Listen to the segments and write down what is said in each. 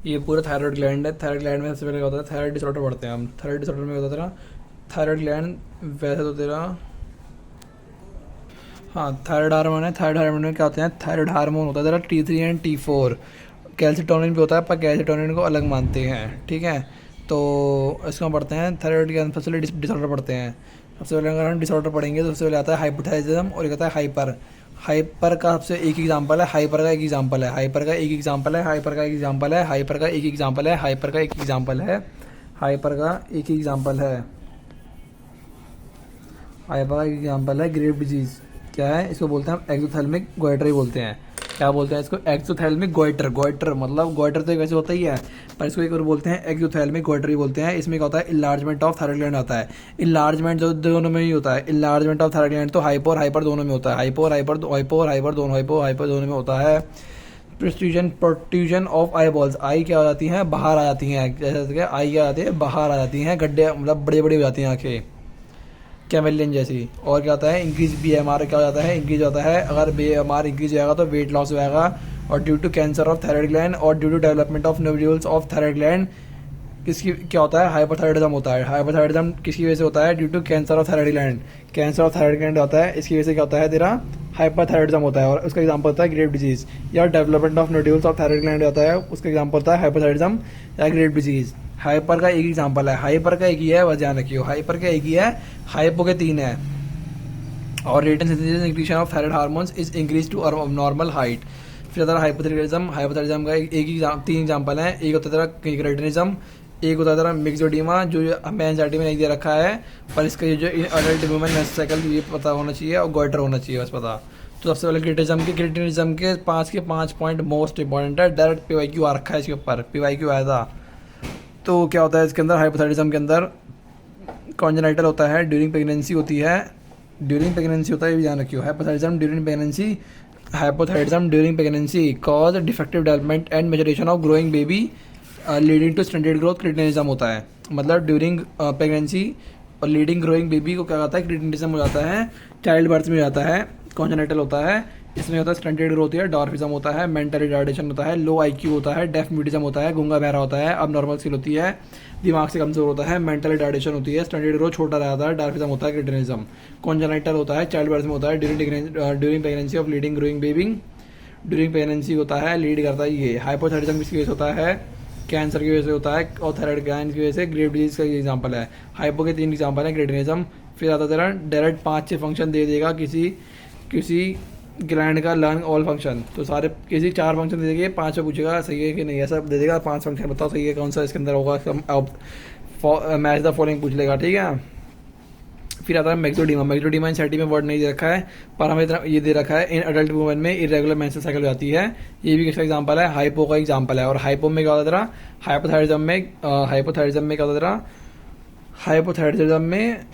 ये पूरा thyroid gland है। थायराइड ग्लैंड में सबसे पहले क्या होता है, थायराइड डिसऑर्डर पढ़ते हैं हम। थायराइड डिसऑर्डर में क्या होता है तेरा, थायराइड ग्लैंड वैसे तो तेरा, हाँ थायराइड हार्मोन है। थायराइड हार्मोन में क्या होते हैं, थायराइड हार्मोन होता है तेरा T3 एंड T4। कैल्सिटोनिन भी होता है पर कैल्सिटोनिन को अलग मानते हैं, ठीक है। तो इसको हम पढ़ते हैं थायराइड के सबसे पहले डिसऑर्डर पढ़ते हैं। सबसे पहले अगर हम डिसऑर्डर पढ़ेंगे तो सबसे पहले आता है हाइपोथायराइडिज्म और एक आता है हाइपर। हाइपर का सबसे एक एग्जांपल है, हाइपर का एक एग्जांपल है, हाइपर का एक एग्जांपल है, हाइपर का एक एग्जांपल है, हाइपर का एक एग्जांपल है, हाइपर का एक एग्जांपल है, हाइपर का एक एग्जांपल है, हाइपर का एक एग्जांपल है ग्रेव डिजीज। क्या है, इसको बोलते हैं हम एक्सोथैल्मिक गोइटर ही बोलते हैं। क्या बोलते हैं इसको, एक्सोथैल्मिक गोइटर। गोइटर मतलब गोइटर तो एक वैसे होता ही है, पर इसको एक और बोलते हैं एक्सोथैल्मिक गोइटर ही बोलते हैं। इसमें क्या होता है, इलार्जमेंट ऑफ थायराइड ग्लैंड आता है। इलार्जमेंट जो दोनों में ही होता है, इलार्जमेंट ऑफ थायराइड ग्लैंड तो हाइपो और हाइपर दोनों में होता है, हाइपो और हाइपर, हाइपो और हाइपर दोनों, हाइपो हाइपर दोनों में होता है। प्रोट्रूजन ऑफ आई बॉल्स, आई क्या हो जाती हैं, बाहर आ जाती हैं, जैसे आई क्या आती है, बाहर आ जाती हैं, गड्ढे मतलब बड़े बड़े हो जाती हैं आंखें, कैमेलियन जैसी। और क्या होता है, इंक्रीज BMR क्या हो जाता है, इंक्रीज होता है। अगर BMR इंक्रीज हो जाएगा तो वेट लॉस हो जाएगा। और due to cancer of thyroid gland और due to development of nodules of thyroid gland, किसकी क्या होता है, हाइपोथायराइडिज्म होता है। हाइपोथायराइडिज्म किसकी वजह से होता है, due to cancer of thyroid gland. Cancer of thyroid gland होता है, इसकी वजह से क्या होता है तेरा, हाइपोथायराइडिज्म होता है। और उसका एग्जांपल होता है ग्रेव डिजीज। या development of nodules of thyroid gland होता है, उसका एग्जांपल होता है हाइपोथायराइडिज्म या ग्रेव डिजीज। हाइपर का एक एग्जांपल है, हाइपर का एक ही है, बस ध्यान रखियो, हाइपर का एक ही है, हाइपो के तीन है। और rate and synthesis incretion of thyroid hormones is increase to normal height. फिर आता है हाइपोथायराइडिज्म। हाइपोथायराइडिज्म का एक तीन एग्जांपल है। एक होता है तेरा क्रेटिनिज्म, एक होता है तेरा मिक्सोडीमा जो हमें एनसीईआरटी में नहीं दे रखा है, पर इसका ये जो अडल्ट वुमेन मेंस्ट्रुअल साइकिल ये पता होना चाहिए और गोइटर होना चाहिए, बस पता। तो सबसे पहले क्रेटिनिज्म के पाँच पॉइंट मोस्ट इंपॉर्टेंट है। डायरेक्ट PYQ आ रखा है इसके ऊपर, PYQ आया था। तो क्या होता है इसके अंदर, हाइपोथायराइडिज्म के अंदर कॉन्जेनाइटल होता है, ड्यूरिंग प्रेगनेंसी होती है, ड्यूरिंग प्रेगनेंसी होता है, ये भी ध्यान रखियो। Hypothyroidism during pregnancy, hypothyroidism during pregnancy cause defective development and maturation of growing baby leading to stunted growth. Cretinism होता है मतलब ड्यूरिंग प्रेगनेंसी और लीडिंग ग्रोइंग बेबी को क्या होता है, क्रिटिनिज्म हो जाता है, चाइल्ड बर्थ में हो जाता है। कॉन्जेनाइटल होता है, इसमें होता है स्टंटेड ग्रोथ या डॉर्फिज्म होता है, मेंटल रिटार्डेशन होता है, लो IQ होता है, डेफ म्यूटिज्म होता है, गूंगा बहरा होता है, अब नॉर्मल स्किल होती है, दिमाग से कमजोर होता है, मेंटल रिटार्डेशन होती है, स्टैंडर्ड ग्रोथ छोटा रहता है, डॉर्फिज्म होता है, क्रिटिनिज्म। कॉन्जेनाइटल होता है, चाइल्ड बर्थ में होता है, during pregnancy of leading growing baby, during pregnancy होता है, लीड करता है ये। हाइपोथायराइडिज्म किसकी वजह से होता है, कैंसर की वजह से होता है, और थायराइड ग्लैंड की वजह से। ग्रेव डिजीज का एग्जांपल है, हाइपो के तीन एग्जांपल है, क्रिटिनिज्म। फिर आता तेरा डायरेक्ट 5-6 फंक्शन दे देगा किसी किसी ग्लैंड का, लर्न ऑल फंक्शन, तो सारे किसी 4 फंक्शन दे देंगे, 5 में पूछेगा सही है कि नहीं, ऐसा दे देगा 5 फंक्शन, बताओ सही है कौन सा इसके अंदर होगा, मैच द फॉलोइंग पूछ लेगा, ठीक है। फिर आता है मैक्सोडीमा। मैक्सोडीमा एनसीईआरटी में वर्ड नहीं दे रखा है, पर हमें ये दे रखा है, इन अडल्ट वुमेन में इरेगुलर मेंस्ट्रुअल साइकिल हो जाती है, ये भी किसका एग्जांपल है, हाइपो का एग्जांपल है। और हाइपो में क्या होता है तेरा, हाइपोथायराइडिज्म में क्या होता है तेरा, हाइपोथायराइडिज्म में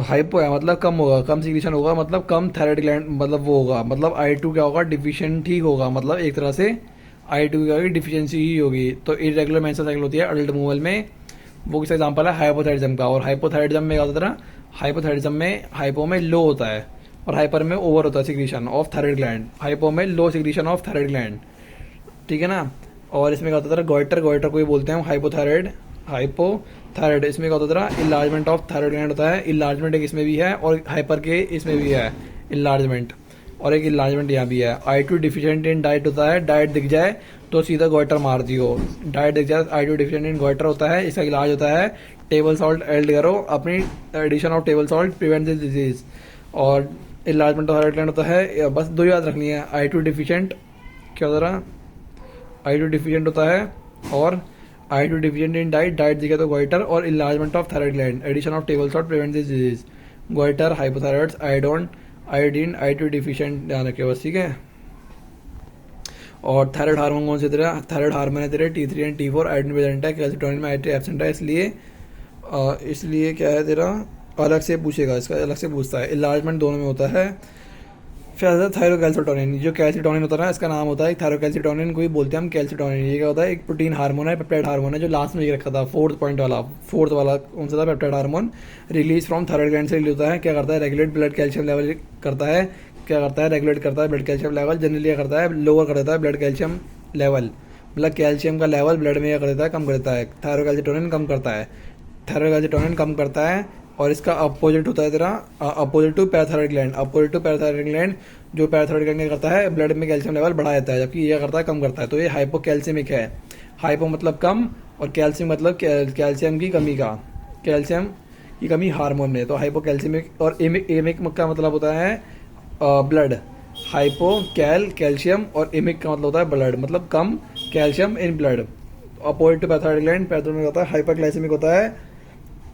हाइपो है मतलब कम होगा, कम सिक्रीशन होगा, मतलब कम थायराइड ग्लैंड, मतलब वो होगा, मतलब I2 क्या होगा, डिफिशिएंट ही होगा, मतलब एक तरह से I2 क्या होगी, डिफिशियंसी ही होगी। तो इरेगुलर मेंस्ट्रुअल साइकिल होती है अडल्ट वुमेन में, वो किसका एग्जांपल है, हाइपोथायराइडिज्म का। और हाइपोथायराइडिज्म में क्या होता है, हाइपोथायराइडिज्म में हाइपो में लो होता है और हाइपर में ओवर होता है secretion of thyroid gland, hypo में लो सिक्रीशन ऑफ थायराइड ग्लैंड, ठीक है ना। और इसमें क्या होता है, गोइटर, गोइटर को ही बोलते हैं हम हाइपोथायराइड, हाइपोथायराइड। इसमें क्या होता है, इलार्जमेंट ऑफ थायराइड ग्लैंड होता है, इलार्जमेंट एक इसमें भी है और हाइपर के इसमें भी है इलार्जमेंट, और एक इलार्जमेंट यहाँ भी है। I2 डिफिशिएंट इन डाइट होता है, डाइट दिख जाए तो सीधा गोइटर मार दियो, डाइट दिख जाए I2 डिफिशिएंट इन गोइटर होता है। इसका इलाज होता है टेबल सॉल्ट ऐड करो, अपनी addition of table salt prevent this disease. और इलाजमेंट ऑफ थायराइड ग्लैंड होता है, बस 2 याद रखनी है, I2 डिफिशिएंट क्या होता है, I2 डिफिशिएंट होता है, और I2 deficient in diet, diet दिखे तो गोइटर, और enlargement of thyroid gland, addition of table salt prevent this disease. Goitre, hypothyroids, iodine, I2 deficient ध्यान रखे बस, ठीक है। और थायराइड हार्मोन कौन से तेरे, थायराइड हार्मोन है तेरे T3 and T4, iodine present है, कैल्सिटोनिन में I3 एब्सेंट है, इसलिए क्या है तेरा, अलग से पूछेगा, इसका अलग से पूछता है। इलाजमेंट दोनों में होता है। फिर आता है थायरोकैल्सिटोनिन, जो कैल्सिटोनिन होता है ना, इसका नाम होता है थायरोकैल्सिटोनिन, को ही बोलते हैं हम कैल्सिटोनिन। ये क्या होता है, एक प्रोटीन हार्मोन है, पेप्टाइड हार्मोन है, जो लास्ट में ये रखा था, फोर्थ वाला कौन सा था, peptide hormone, release from thyroid gland से रिलीज होता है। क्या करता है, रेगुलेट ब्लड कैल्शियम लेवल करता है, क्या करता है, रेगुलेट करता है ब्लड कैल्शियम लेवल, जनरली क्या करता है, लोअर कर देता है ब्लड कैल्शियम लेवल, मतलब कैल्शियम का लेवल ब्लड में क्या कर देता है, कम कर देता है। थायरोकैल्सिटोनिन कम करता है, थायरोकैल्सिटोनिन कम करता है। और इसका अपोजिट होता है तेरा opposite to parathyroid gland, opposite to parathyroid gland. जो पैराथायरॉइड ग्लैंड क्या करता है, ब्लड में कैल्शियम लेवल बढ़ा देता है, जबकि ये करता है कम करता है। तो ये हाइपोकैल्सिमिक है। हाइपो मतलब कम, और कैल्शियम मतलब कैल्शियम की कमी का, कैल्शियम की कमी हार्मोन में। तो हाइपोकैल्सिमिक और एमिक, एमिक का मतलब होता है ब्लड। हाइपो कैल्शियम, और एमिक का मतलब होता है ब्लड, मतलब कम calcium in blood. Opposite to parathyroid gland, parathyroid में होता है हाइपरग्लाइसेमिक होता है,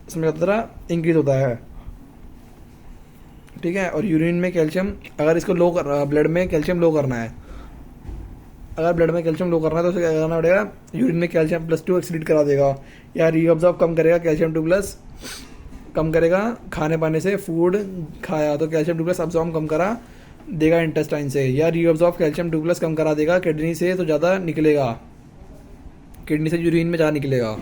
इसमें तरह इंक्रीज होता है। ठीक है। और यूरिन में कैल्शियम, अगर इसको लो कर, ब्लड में कैल्शियम लो करना है, अगर ब्लड में कैल्शियम लो करना है तो उसे क्या करना पड़ेगा, यूरिन में कैल्शियम +2 एक्सीड करा देगा, या रीअब्जॉर्ब कम करेगा, कैल्शियम 2+ कम करेगा। खाने पाने से फूड खाया तो कैल्शियम 2+ अब्जॉर्ब कम करा देगा इंटेस्टाइन से, या रीअब्जॉर्ब कैल्शियम 2+ कम करा देगा किडनी से, तो ज़्यादा निकलेगा, किडनी से यूरिन में ज़्यादा निकलेगा।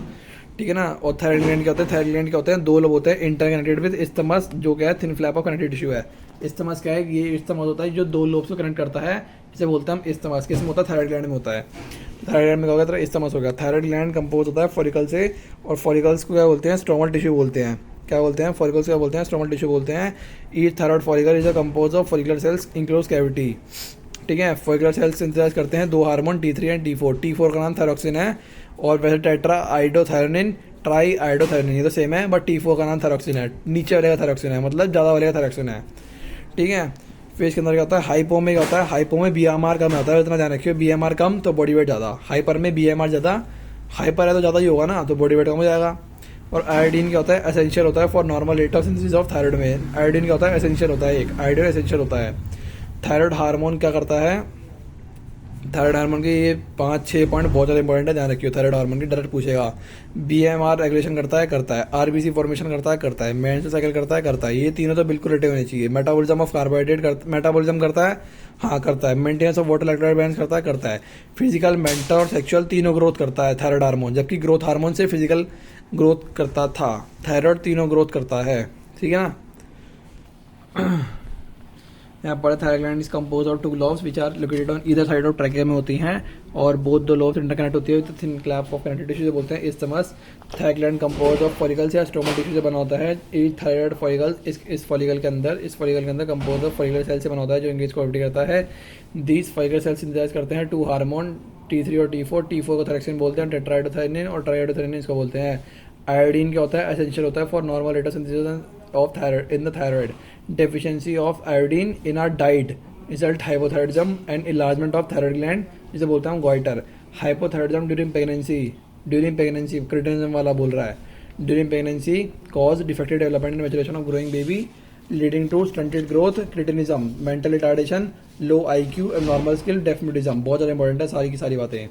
ठीक है ना। और थायराइड ग्लैंड क्या होता है, थायराइड ग्लैंड क्या होते हैं, दो लोब होते हैं इंटरकनेक्टेड विद इस्थमस, जो क्या है thin flap of connective tissue है। इस्थमस क्या है, ये इस्थमस होता है जो दो लोब्स को कनेक्ट करता है, इसे बोलते हैं हम इस्थमस। किसमें होता है, थायराइड ग्लैंड में होता है। थायराइड ग्लैंड में क्या होगा, तेरा इस्थमस हो गया। थायराइड ग्लैंड कंपोज होता है फॉलिकल से, और फॉलिकल्स को क्या बोलते हैं, स्ट्रोमल टिश्यू बोलते हैं। क्या बोलते हैं, फॉलिकल्स क्या बोलते हैं, स्ट्रोमल टिश्यू बोलते हैं। Each thyroid follicle is a compose of follicular cells enclose cavity. ठीक है। फॉलिकुलर सेल्स सिंथेसाइज करते हैं दो hormone T3 and T4। T4 का नाम थायरोक्सिन है, और वैसे टेट्रा आइडोथायरोनिन, ट्राई आइडोथायरोनिन, ये तो सेम है, बट T4 का नाम थायरोक्सिन है। नीचे वाले का थायरोक्सिन है, मतलब ज़्यादा वाले का थायरोक्सिन है। ठीक है। फिर इसके अंदर क्या होता है, हाइपो में क्या होता है, हाइपो में BMR कम होता है, इतना ध्यान रखिए। BMR कम तो बॉडी वेट ज़्यादा, हाइपर में BMR ज़्यादा, हाइपर है तो ज़्यादा ही होगा ना, तो बॉडी वेट कम हो जाएगा। और आयोडीन क्या होता है, एसेंशियल होता है for normal rate of synthesis of thyroid में। आयोडीन क्या होता है, एसेंशियल होता है, एक आयोडीन एसेंशियल होता है। थायराइड हार्मोन क्या करता है, थायराइड हार्मोन के ये 5-6 पॉइंट बहुत ज़्यादा इंपॉर्टेंट है, ध्यान रखिए। थायराइड हार्मोन की डायरेक्ट पूछेगा। BMR रेगुलेशन करता है, RBC फॉर्मेशन करता है, मेंस्ट्रुअल साइकिल करता है। ये तीनों तो बिल्कुल रटे होने चाहिए। मेटाबॉलिज्म ऑफ कार्बोहाइड्रेट, मेटाबॉलिज्म करता है, हाँ करता है। Maintenance of water electrolyte balance करता है। फिजिकल, मेंटल और सेक्सुअल तीनों ग्रोथ करता है थायराइड हार्मोन, जबकि ग्रोथ हार्मोन से फिजिकल ग्रोथ करता था, थायराइड तीनों ग्रोथ करता है। ठीक है ना। यहाँ पर thyroid gland is compose of 2 lobes which are located on either side of trachea में होती हैं, और बोथ दो lobes इंटरकनेक्ट होती है with thin clap of connective tissue से बोलते हैं isthmus. Thyroid gland compose of follicles या स्ट्रोमल टिश्यू से बना होता है। ईच थायराइड फॉलिकल इस फॉलिकल के अंदर कंपोज ऑफ फॉलिकुलर सेल से बना होता है, जो एंगेज को करता है। दीज फॉलिकुलर सेल सिंथेसाइज करते हैं 2 हार्मोन T3 और T4। T4 को थायरोक्सिन बोलते हैं, टेट्राआइडोथायरोनिन, और ट्राइआइडोथायरोनिन इसको बोलते हैं। आयोडीन क्या होता है, एसेंशियल होता है for normal rate of synthesis of thyroid in the thyroid. Deficiency of iodine in our diet result hypothyroidism and enlargement of thyroid gland, जिसे बोलते हैं goitre. Hypothyroidism during pregnancy cretinism वाला बोल रहा है। During pregnancy cause defective development and maturation of growing baby leading to stunted growth, cretinism, mental retardation, low IQ, abnormal skill, deafmutism. बहुत ज़्यादा important है सारी की सारी बातें।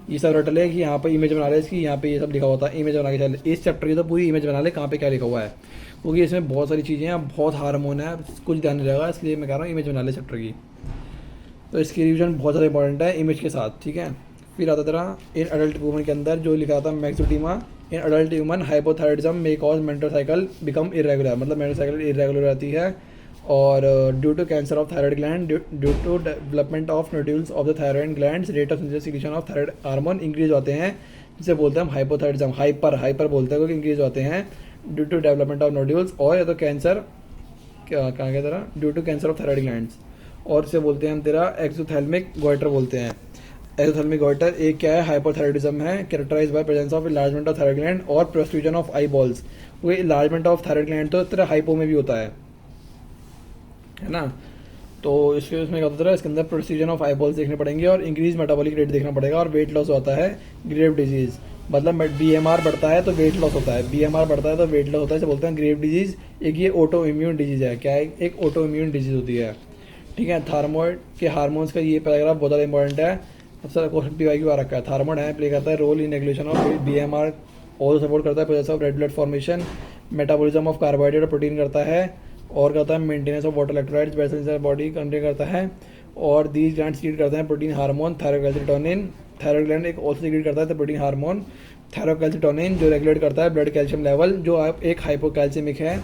ये सब रट ले कि यहाँ पे इमेज बना ले इसकी, यहाँ पे ये सब लिखा होता है, इमेज बना के चल। इस चैप्टर की तो पूरी इमेज बना ले कहाँ पे क्या लिखा हुआ है, क्योंकि इसमें बहुत सारी चीज़ें हैं, बहुत हार्मोन है, कुछ ध्यान नहीं रहेगा, इसलिए मैं कह रहा हूँ इमेज बना ले चैप्टर की। तो इसकी रिवीजन बहुत ज़्यादा इंपॉर्टेंट है इमेज के साथ। ठीक है। फिर आता तरह इन अडल्ट वुमन के अंदर जो लिखा था मैक्सोटीमा, in adult human hypothyroidism may cause menstrual cycle become irregular, मतलब मेंस्ट्रुअल साइकिल इरेगुलर रहती है। और due to cancer of thyroid gland, due to development of nodules of the thyroid glands, rate of secretion of thyroid hormone increase होते हैं, जिसे बोलते हैं हम हाइपोथायरॉइडिज्म। हाइपर बोलते हैं क्योंकि इंक्रीज होते हैं due to development of nodules, और या तो कैंसर, क्या कहाँ गया तेरा, due to cancer of thyroid glands. और इसे बोलते हैं हम तेरा एक्सोथैल्मिक गॉइटर बोलते हैं। एक्सोथैल्मिक गॉइटर एक क्या है, हाइपोथायरॉइडिज्म है, characterised by presence of enlargement of thyroid gland और प्रोट्रूजन ऑफ आई बॉल्स। वो इलार्जमेंट ऑफ थायराइड ग्लैंड तो तेरा हाइपो में भी होता है ना। तो इसके उसमें क्या होता है, इसके अंदर प्रोट्रूजन ऑफ आई बॉल्स देखने पड़ेंगे, और इंक्रीज मेटाबॉलिक रेट देखना पड़ेगा, और वेट लॉस होता है। ग्रेव डिजीज मतलब BMR बढ़ता है तो वेट लॉस होता है, BMR बढ़ता है तो वेट लॉस होता है, इसे बोलते हैं ग्रेव डिजीज। एक ये ऑटो इम्यून डिजीज है, क्या है, एक ऑटो इम्यून डिजीज होती है। ठीक है। थायराइड के हार्मोन्स का ये पैराग्राफ बहुत ज़्यादा इंपॉर्टेंट है, सबसे क्वेश्चन PYQ आ रखा है। थायराइड है प्ले करता है role in regulation of BMR, और सपोर्ट करता है process of red blood formation, metabolism of carbohydrate और प्रोटीन करता है, और करता है maintenance of water electrolytes balance body contain करता है। और दीज ग्लैंड सीक्रेट करते हैं protein hormone thyrocalcitonin. Thyroid gland एक ऑल्सो सीक्रेट करता है प्रोटीन हार्मोन थायरोकैल्सिटोनिन, जो रेगुलेट करता है ब्लड कैल्शियम लेवल, जो एक हाइपोकैल्सिमिक है।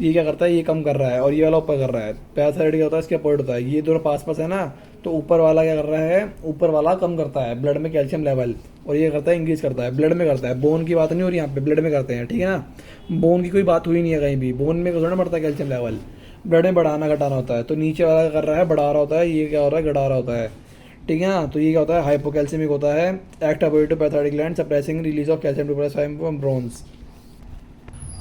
ये क्या करता है, ये कम कर रहा है, और ये वाला ऊपर कर रहा है। पैराथायराइड क्या होता है, इसके अपोजिट होता है। ये दोनों पास है ना, तो ऊपर वाला क्या कर रहा है, ऊपर वाला कम करता है ब्लड में कैल्शियम लेवल, और ये करता है इंक्रीज करता है, ब्लड में करता है। बोन की बात नहीं हो रही यहाँ पे, ब्लड में करते हैं, ठीक है ना। बोन की कोई बात हुई नहीं है कहीं भी, बोन में थोड़ा बढ़ता है कैल्शियम लेवल, ब्लड में बढ़ाना घटाना होता है। तो नीचे वाला क्या कर रहा है, बढ़ा रहा होता है, ये क्या हो रहा है, घटा रहा होता है, ठीक है ना। तो ये क्या होता है, हाइपोकैल्सिमिक होता है, एक्ट अवॉइड टू पैथोटिक gland suppressing release of calcium two plus ब्रोन्स।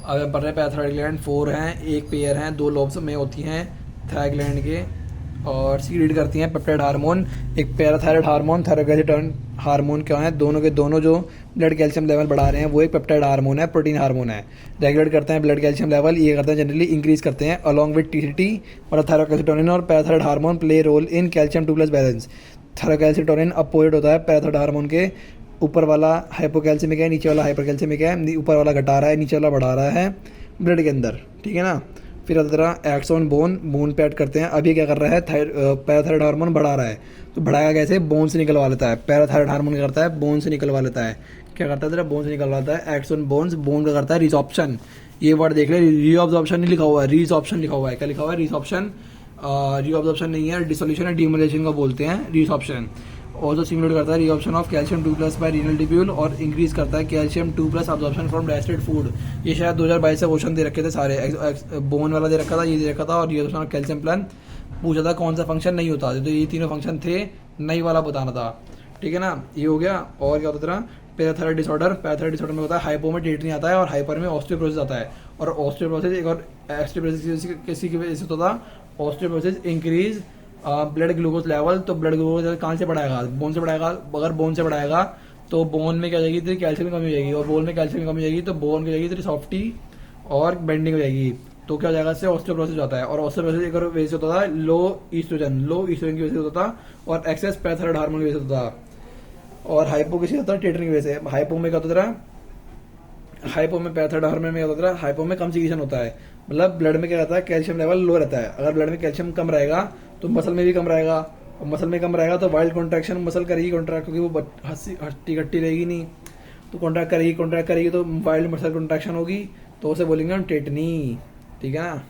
अब हम पढ़ रहे हैं पैथोटिक ग्लैंड 4 हैं, एक पेयर हैं, 2 लोब्स में होती हैं थायराइड ग्लैंड के, और सीक्रेट करती हैं पेप्टाइड हार्मोन, एक पैराथायराइड हार्मोन, थायरोक्सिटोन हार्मोन। क्या है, दोनों के दोनों जो ब्लड कैल्शियम लेवल बढ़ा रहे हैं वो एक पेप्टाइड हार्मोन है, प्रोटीन हार्मोन है। रेगुलेट करते हैं ब्लड कैल्शियम लेवल, ये करते हैं जनरली इंक्रीज करते हैं अलॉन्ग विद टीसीटी, और थायरोक्सिटोनिन और parathyroid hormone play role in calcium 2 plus balance. Thyrocalcitonin opposite होता है पैराथायराइड हार्मोन के, ऊपर वाला हाइपोकैल्सिमिक है, नीचे वाला हाइपरकैल्सिमिक है, ऊपर वाला घटा रहा है, नीचे वाला बढ़ा रहा है ब्लड के अंदर, ठीक है ना। फिर other acts on bone, bone पे ऐड करते हैं। अभी क्या कर रहा है, पैराथायराइड हार्मोन बढ़ा रहा है, तो बढ़ाएगा कैसे, बोन से निकलवा लेता है। पैराथायराइड हार्मोन क्या करता है, बोन से निकलवा लेता है। क्या करता है तेरा, बोन से निकलवा लेता है। एक्ट्स ऑन बोन्स, बोन का करता है रिसॉर्प्शन। ये वर्ड देख ले, रीअब्जॉर्प्शन नहीं लिखा हुआ है, रिसॉर्प्शन लिखा हुआ है। क्या लिखा हुआ है, रिसॉर्प्शन, रीअब्जॉर्प्शन नहीं है, डिसोल्यूशन है, डीमोलेशन का बोलते हैं रिसॉर्प्शन। ऑल्सो सिमुलेट करता है reabsorption of calcium 2 plus by renal tubule, और इंक्रीज करता है calcium 2 plus absorption from digested food. ये शायद 2022 से क्वेश्चन दे रखे थे सारे, बोन वाला दे रखा था, ये दे रखा था, और रिऑप्शन ऑफ कैल्शियम प्लान पूछा था कौन सा फंक्शन नहीं होता, तो ये तीनों फंक्शन थे, नई वाला बताना था, ठीक है ना। ये हो गया। और क्या होता है, पैराथायराइड डिसऑर्डर, पैराथायराइड डिसऑर्डर में होता है हाइपो में टेटनी आता है, और हाइपर में ऑस्टियोपोरोसिस आता है। और ऑस्टियोपोरोसिस एक और ऑस्टियोपोरोसिस किसी की वजह से होता था, osteoporosis increase blood glucose level. तो ब्लड ग्लूकोज लेवल कहाँ से बढ़ाएगा, बोन से बढ़ाएगा। अगर बोन से बढ़ाएगा तो बोन में क्या जाएगी, तेरी कैल्शियम की कमी हो जाएगी, और बोन में कैल्शियम की कमी हो जाएगी तो बोन की जाएगी तेरी सॉफ्टी और बेंडिंग हो जाएगी। तो क्या हो जाएगा, इससे ऑस्टियोपोरोसिस होता है। और ऑस्टियोपोरोसिस एक और वजह से होता था लो ईस्ट्रोजन की वजह से होता था, और एक्सेस पैराथायराइड हार्मोन की वजह से होता था। और हाइपो किसी होता है टेटनी की वजह से। हाइपो में क्या होता था, हाइपो में पैराथायराइड हार्मोन में क्या होता है, हाइपो में कम सीक्रेशन होता है, मतलब ब्लड में क्या रहता है, कैल्शियम लेवल लो रहता है। अगर ब्लड में कैल्शियम कम रहेगा तो मसल में भी कम रहेगा, और मसल में कम रहेगा तो वाइल्ड कॉन्ट्रैक्शन मसल करेगी कॉन्ट्रैक्ट, क्योंकि वो हट्टी कट्टी रहेगी नहीं, तो कॉन्ट्रैक्ट करेगी तो वाइल्ड मसल कॉन्ट्रैक्शन होगी, तो उसे बोलेंगे हम टेटनी, ठीक है ना।